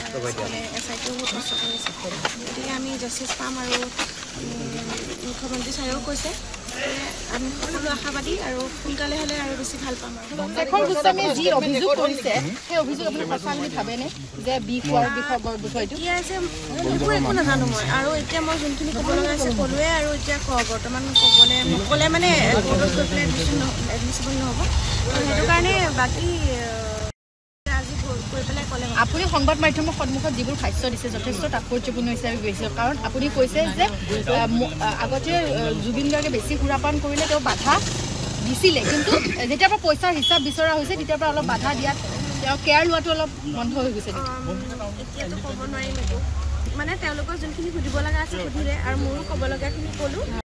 SITও বহুত কষ্ট কৰিছে গতিকে আমি জাষ্টিছ পাম আৰু মুখ্যমন্ত্ৰী ছাৰেও কৈছে আমি সকলো আশাবাদী আৰু সোনকালে হ'লে আৰু বেছি ভাল পাম আৰু শেখৰ গোস্বামীয়ে যি অভিযোগ কৰিছে সেই অভিযোগ আপুনি সঁচা বুলি ভাবেনে যে বিষয়টো কি আছে একো নাজানো মই আৰু এতিয়া মই যোনখিনি ক'ব লগা আছে ক'লোৱে আৰু এতিয়া বৰ্তমান নক'লে মানে কোৰ্টত গৈ পেলাই এডমিছিবল নহ'ব সেইটো কাৰণে বাকী আপুনি সংবাদ মাধ্যমৰ সন্মুখত যিবোৰ ভাষ্য দিছে যথেষ্ট তাৎপৰ্যপূৰ্ণ হিচাপে গৈছে কাৰণ আপুনি কৈছে যে আগতে জুবিন গাৰ্গে বেছি সুৰাপান কৰিলে তেওঁ বাধা দিছিলে কিন্তু যেতিয়াৰ পৰা পইচাৰ হিচাপ বিচৰা হৈছে তেতিয়াৰ পৰা অলপ বাধা দিয়াত তেওঁ কেয়াৰ লোৱাটো অলপ বন্ধ হৈ গৈছে এতিয়াতো ক'ব নোৱাৰিম এইটো মানে তেওঁলোকৰ যোনখিনি সুধিব লগা আছে সুধিলে আৰু মোৰো ক'ব লগাখিনি ক'লোঁ